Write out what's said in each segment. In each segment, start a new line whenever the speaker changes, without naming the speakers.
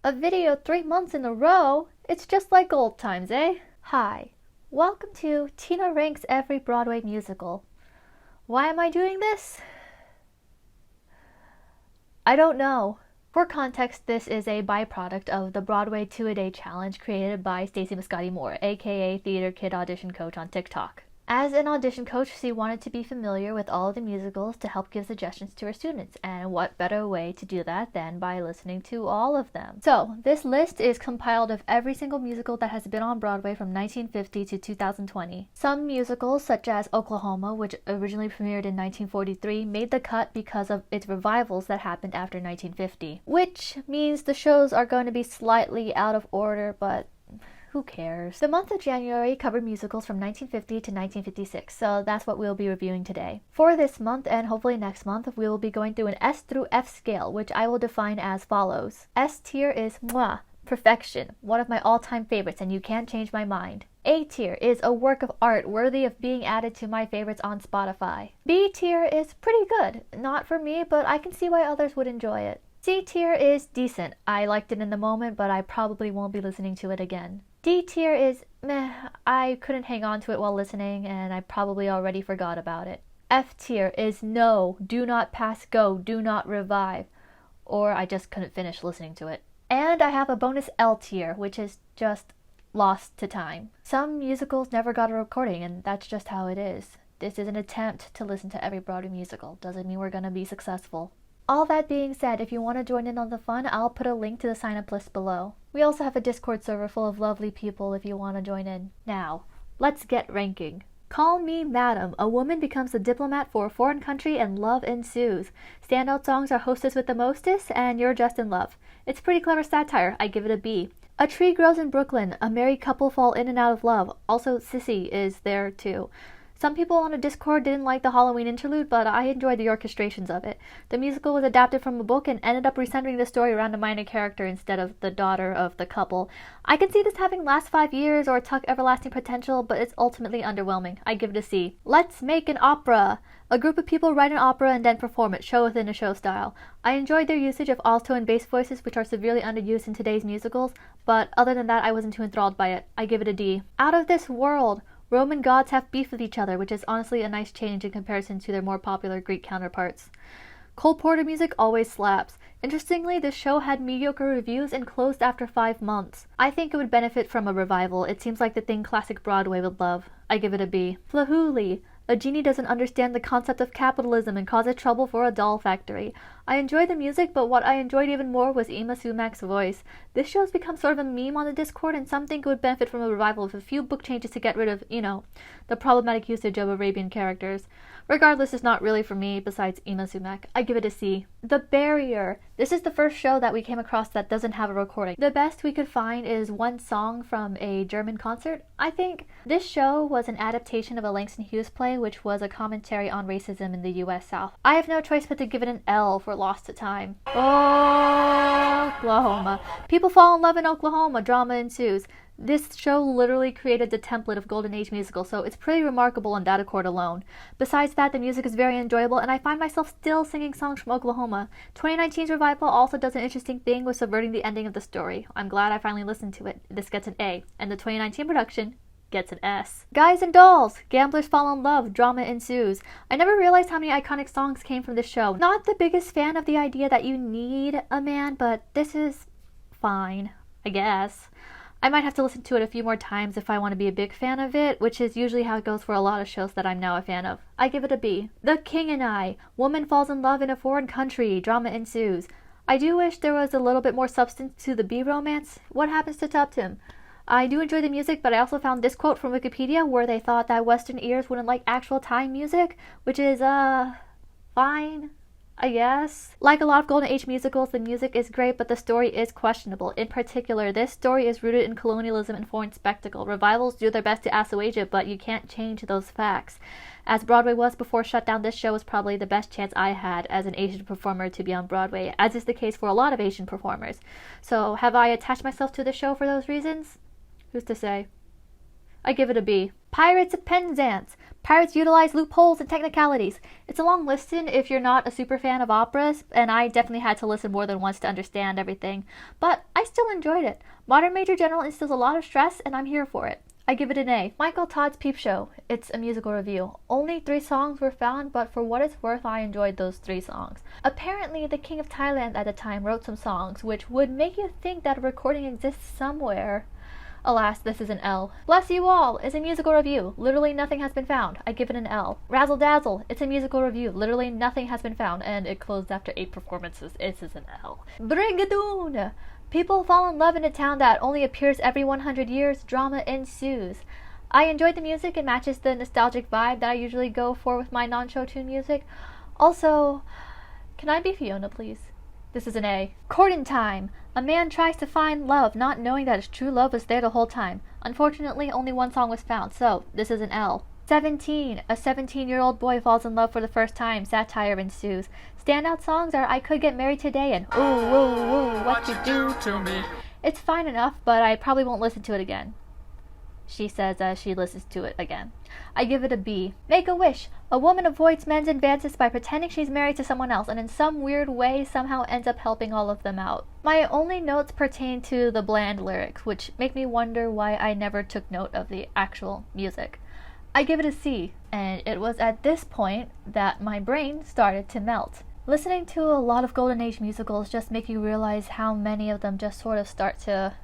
A video 3 months in a row? It's just like old times, eh? Hi, welcome to Tina Ranks Every Broadway Musical. Why am I doing this? I don't know. For context, this is a byproduct of the Broadway 2-A-Day challenge created by Stacey Muscati Moore, aka Theater Kid Audition Coach on TikTok. As an audition coach, she wanted to be familiar with all of the musicals to help give suggestions to her students, and what better way to do that than by listening to all of them. So, this list is compiled of every single musical that has been on Broadway from 1950 to 2020. Some musicals, such as Oklahoma, which originally premiered in 1943, made the cut because of its revivals that happened after 1950. Which means the shows are going to be slightly out of order, but who cares? The month of January covered musicals from 1950 to 1956, so that's what we'll be reviewing today. For this month, and hopefully next month, we will be going through an S through F scale, which I will define as follows. S tier is mwah, perfection, one of my all-time favorites, and you can't change my mind. A tier is a work of art worthy of being added to my favorites on Spotify. B tier is pretty good. Not for me, but I can see why others would enjoy it. C tier is decent. I liked it in the moment, but I probably won't be listening to it again. D tier is meh, I couldn't hang on to it while listening, and I probably already forgot about it. F tier is no, do not pass go, do not revive, or I just couldn't finish listening to it. And I have a bonus L tier, which is just lost to time. Some musicals never got a recording, and that's just how it is. This is an attempt to listen to every Broadway musical. Doesn't mean we're gonna be successful. All that being said, if you want to join in on the fun, I'll put a link to the sign-up list below. We also have a Discord server full of lovely people if you want to join in. Now, let's get ranking. Call me Madam. A woman becomes a diplomat for a foreign country and love ensues. Standout songs are Hostess with the Mostest and You're Just in Love. It's pretty clever satire. I give it a B. A Tree Grows in Brooklyn. A married couple fall in and out of love. Also, Sissy is there too. Some people on a Discord didn't like the Halloween interlude, but I enjoyed the orchestrations of it. The musical was adapted from a book and ended up recentering the story around a minor character instead of the daughter of the couple. I can see this having last 5 years or tuck everlasting potential, but it's ultimately underwhelming. I give it a C. Let's make an opera. A group of people write an opera and then perform it, show within a show style. I enjoyed their usage of alto and bass voices, which are severely underused in today's musicals, but other than that, I wasn't too enthralled by it. I give it a D. Out of This World. Roman gods have beef with each other, which is honestly a nice change in comparison to their more popular Greek counterparts. Cole Porter music always slaps. Interestingly, this show had mediocre reviews and closed after 5 months. I think it would benefit from a revival. It seems like the thing classic Broadway would love. I give it a B. Flahooly. A genie doesn't understand the concept of capitalism and causes trouble for a doll factory. I enjoyed the music, but what I enjoyed even more was Ima Sumak's voice. This show's become sort of a meme on the Discord, and some think it would benefit from a revival with a few book changes to get rid of, the problematic usage of Arabian characters. Regardless, it's not really for me, besides Ima Sumak. I give it a C. The Barrier. This is the first show that we came across that doesn't have a recording. The best we could find is one song from a German concert, I think. This show was an adaptation of a Langston Hughes play, which was a commentary on racism in the US South. I have no choice but to give it an L for lost to time. Oklahoma. People fall in love in Oklahoma. Drama ensues. This show literally created the template of Golden Age musical, so it's pretty remarkable on that accord alone. Besides that, the music is very enjoyable, and I find myself still singing songs from Oklahoma. 2019's revival also does an interesting thing with subverting the ending of the story. I'm glad I finally listened to it. This gets an A, and the 2019 production gets an S. Guys and Dolls. Gamblers fall in love. Drama ensues. I never realized how many iconic songs came from this show. Not the biggest fan of the idea that you need a man, but this is fine, I guess. I might have to listen to it a few more times if I want to be a big fan of it, which is usually how it goes for a lot of shows that I'm now a fan of. I give it a B. The King and I. Woman falls in love in a foreign country. Drama ensues. I do wish there was a little bit more substance to the B romance. What happens to Tuptim? I do enjoy the music, but I also found this quote from Wikipedia where they thought that Western ears wouldn't like actual time music, which is, fine, I guess. Like a lot of Golden Age musicals, the music is great, but the story is questionable. In particular, this story is rooted in colonialism and foreign spectacle. Revivals do their best to assuage it, but you can't change those facts. As Broadway was before shutdown, this show was probably the best chance I had as an Asian performer to be on Broadway, as is the case for a lot of Asian performers. So, have I attached myself to the show for those reasons? Who's to say? I give it a B. Pirates of Penzance. Pirates utilize loopholes and technicalities. It's a long listen if you're not a super fan of operas, and I definitely had to listen more than once to understand everything, but I still enjoyed it. Modern Major General instills a lot of stress, and I'm here for it. I give it an A. Michael Todd's Peep Show. It's a musical review. Only 3 songs were found, but for what it's worth, I enjoyed those 3 songs. Apparently, the King of Thailand at the time wrote some songs, which would make you think that a recording exists somewhere. Alas, this is an L. Bless You All is a musical review. Literally nothing has been found. I give it an L. Razzle Dazzle, it's a musical review. Literally nothing has been found, and it closed after 8 performances. It is an L. Brigadoon! People fall in love in a town that only appears every 100 years. Drama ensues. I enjoyed the music. It matches the nostalgic vibe that I usually go for with my non-show tune music. Also, can I be Fiona, please? This is an A. Courting Time. A man tries to find love, not knowing that his true love was there the whole time. Unfortunately, only 1 song was found, so this is an L. 17. A 17-year-old boy falls in love for the first time. Satire ensues. Standout songs are I Could Get Married Today and Ooh, Ooh, Ooh, What You Do to Me. It's fine enough, but I probably won't listen to it again. She says as she listens to it again. I give it a B. Make a Wish. A woman avoids men's advances by pretending she's married to someone else and in some weird way somehow ends up helping all of them out. My only notes pertain to the bland lyrics, which make me wonder why I never took note of the actual music. I give it a C, and it was at this point that my brain started to melt. Listening to a lot of Golden Age musicals just make you realize how many of them just sort of start to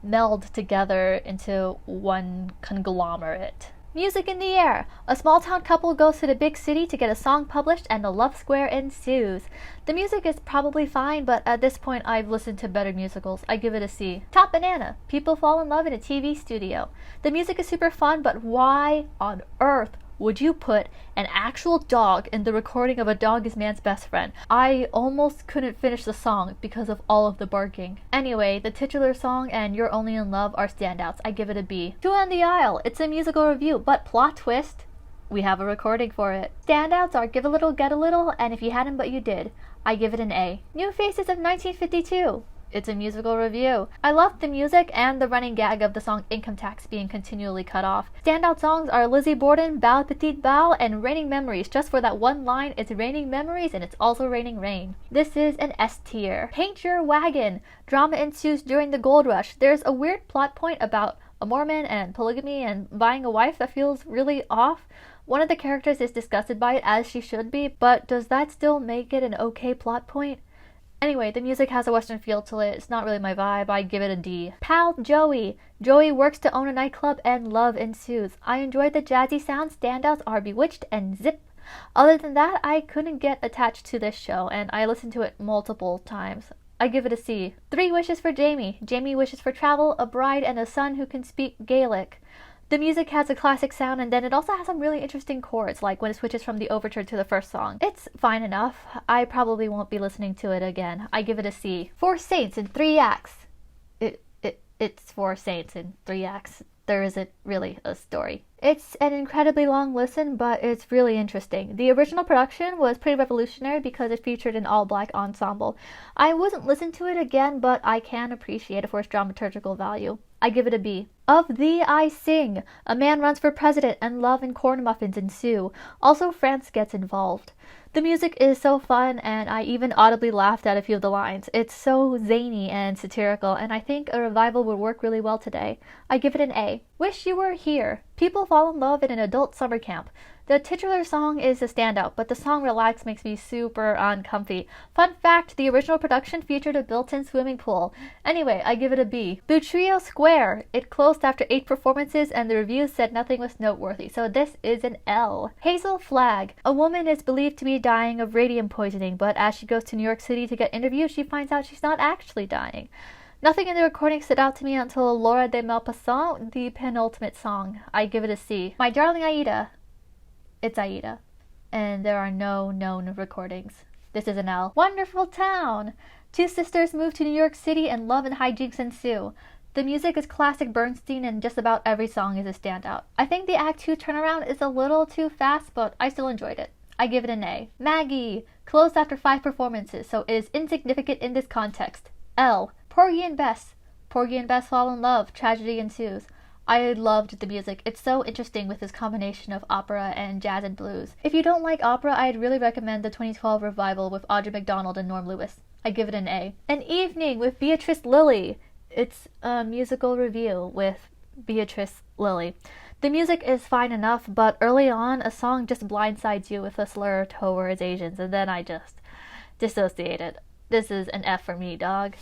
meld together into one conglomerate. Music in the Air. A small-town couple goes to the big city to get a song published and the love square ensues. The music is probably fine, but at this point I've listened to better musicals. I give it a C. Top Banana. People fall in love in a TV studio. The music is super fun, but why on earth would you put an actual dog in the recording of A Dog is Man's Best Friend? I almost couldn't finish the song because of all of the barking. Anyway, the titular song and You're Only in Love are standouts. I give it a B. Two on the Aisle. It's a musical review, but plot twist, we have a recording for it. Standouts are Give a Little, Get a Little, and If You Hadn't But You Did. I give it an A. New Faces of 1952. It's a musical review. I loved the music and the running gag of the song Income Tax being continually cut off. Standout songs are Lizzie Borden, Bal Petit Bal, and Raining Memories. Just for that one line, it's raining memories and it's also raining rain. This is an S tier. Paint Your Wagon. Drama ensues during the gold rush. There's a weird plot point about a Mormon and polygamy and buying a wife that feels really off. One of the characters is disgusted by it, as she should be, but does that still make it an okay plot point? Anyway, the music has a western feel to it. It's not really my vibe. I give it a D. Pal Joey. Joey works to own a nightclub and love ensues. I enjoyed the jazzy sounds. Standouts are Bewitched and Zip. Other than that, I couldn't get attached to this show, and I listened to it multiple times. I give it a C. 3 wishes for Jamie. Jamie wishes for travel, a bride, and a son who can speak Gaelic. The music has a classic sound, and then it also has some really interesting chords, like when it switches from the overture to the first song. It's fine enough. I probably won't be listening to it again. I give it a C. 4 Saints in 3 acts. It's 4 Saints in 3 acts. There isn't really a story. It's an incredibly long listen, but it's really interesting. The original production was pretty revolutionary because it featured an all-black ensemble. I wouldn't listen to it again, but I can appreciate it for its dramaturgical value. I give it a B. Of Thee I Sing. A man runs for president and love and corn muffins ensue. Also, France gets involved. The music is so fun, and I even audibly laughed at a few of the lines. It's so zany and satirical, and I think a revival would work really well today. I give it an A. Wish You Were Here. People fall in love in an adult summer camp. The titular song is a standout, but the song Relax makes me super uncomfy. Fun fact, the original production featured a built-in swimming pool. Anyway, I give it a B. Butrio Square. It closed after 8 performances and the reviews said nothing was noteworthy, so this is an L. Hazel Flag. A woman is believed to be dying of radium poisoning, but as she goes to New York City to get interviewed, she finds out she's not actually dying. Nothing in the recording stood out to me until Laura de Maupassant, the penultimate song. I give it a C. My Darling Aida. It's Aida. And there are no known recordings. This is an L. Wonderful Town. 2 sisters move to New York City and love and hijinks ensue. The music is classic Bernstein and just about every song is a standout. I think the Act 2 turnaround is a little too fast, but I still enjoyed it. I give it an A. Maggie. Closed after 5 performances, so it is insignificant in this context. L. Porgy and Bess. Porgy and Bess fall in love. Tragedy ensues. I loved the music. It's so interesting with this combination of opera and jazz and blues. If you don't like opera, I'd really recommend the 2012 revival with Audra McDonald and Norm Lewis. I give it an A. An Evening with Beatrice Lillie. It's a musical review with Beatrice Lillie. The music is fine enough, but early on, a song just blindsides you with a slur towards Asians, and then I just dissociated. This is an F for me, dog.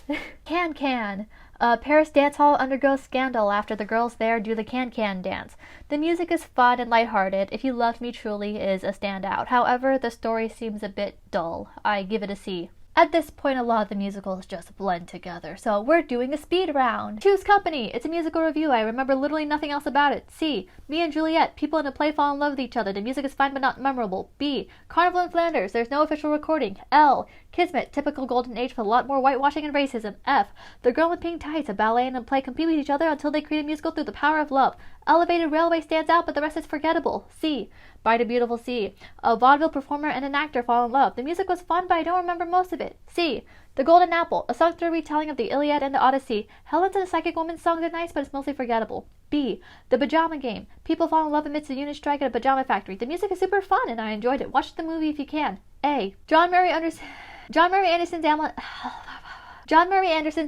Can Can. Paris dance hall undergoes scandal after the girls there do the Can Can dance. The music is fun and lighthearted. If You Loved Me Truly is a standout. However, the story seems a bit dull. I give it a C. At this point, a lot of the musicals just blend together, so we're doing a speed round. Choose Company. It's a musical review. I remember literally nothing else about it. C. Me and Juliet. People in a play fall in love with each other. The music is fine but not memorable. B. Carnival in Flanders. There's no official recording. L. Kismet. Typical golden age with a lot more whitewashing and racism. F. The Girl in Pink Tights. A ballet and a play compete with each other until they create a musical through the power of love. Elevated Railway stands out, but the rest is forgettable. C. Bride a Beautiful Sea. A vaudeville performer and an actor fall in love. The music was fun, but I don't remember most of it. C. The Golden Apple. A song through a retelling of the Iliad and the Odyssey. Helen's and the Psychic Woman's songs are nice, but it's mostly forgettable. B. The Pajama Game. People fall in love amidst a unit strike at a pajama factory. The music is super fun, and I enjoyed it. Watch the movie if you can. A. John Murray Anderson's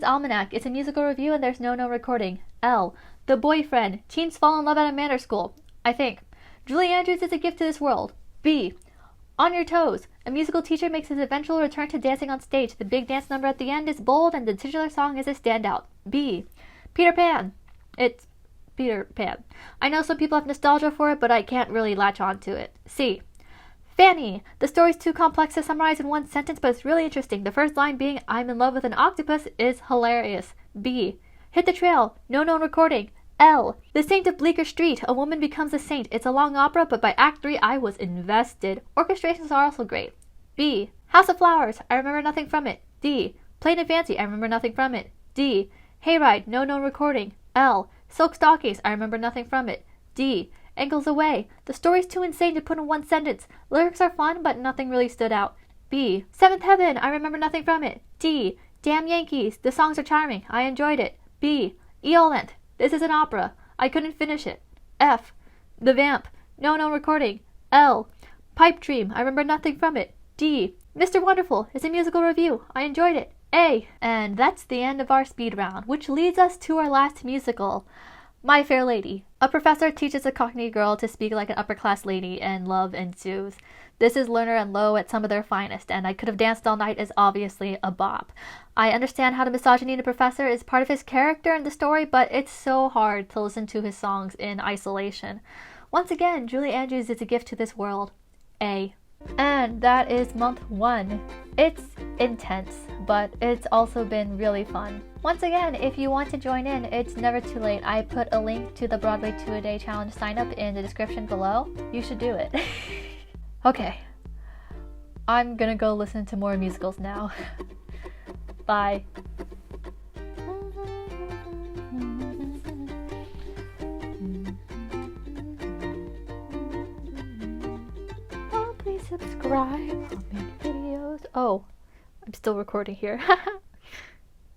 Almanac. It's a musical review, and there's no recording. L. The Boyfriend. Teens fall in love at a manor school. I think. Julie Andrews is a gift to this world. B. On Your Toes. A musical teacher makes his eventual return to dancing on stage. The big dance number at the end is bold, and the titular song is a standout. B. Peter Pan. It's Peter Pan. I know some people have nostalgia for it, but I can't really latch on to it. C. Fanny. The story's too complex to summarize in one sentence, but it's really interesting. The first line being, I'm in love with an octopus, is hilarious. B. Hit the Trail. No known recording. L. The Saint of Bleecker Street. A woman becomes a saint. It's a long opera, but by Act 3 I was invested. Orchestrations are also great. B. House of Flowers. I remember nothing from it. D. Plain and Fancy. I remember nothing from it. D. Hayride. No known recording. L. Silk Stockings. I remember nothing from it. D. Ankles Away. The story's too insane to put in one sentence. Lyrics are fun, but nothing really stood out. B. Seventh Heaven. I remember nothing from it. D. Damn Yankees. The songs are charming. I enjoyed it. B. Eolent. This is an opera. I couldn't finish it. F. The Vamp. No known recording. L. Pipe Dream. I remember nothing from it. D. Mr. Wonderful is a musical review. I enjoyed it. A. And that's the end of our speed round, which leads us to our last musical, My Fair Lady. A professor teaches a Cockney girl to speak like an upper-class lady, and love ensues. This is Lerner and Lowe at some of their finest, and I Could Have Danced All Night is obviously a bop. I understand how the misogyny in the professor is part of his character in the story, but it's so hard to listen to his songs in isolation. Once again, Julie Andrews is a gift to this world. A. And that is month 1. It's intense, but it's also been really fun. Once again, if you want to join in, it's never too late. I put a link to the Broadway 2-a-day challenge sign up in the description below. You should do it. Okay, I'm gonna go listen to more musicals now. Bye. Oh, please subscribe. I'll make videos. Oh, I'm still recording here.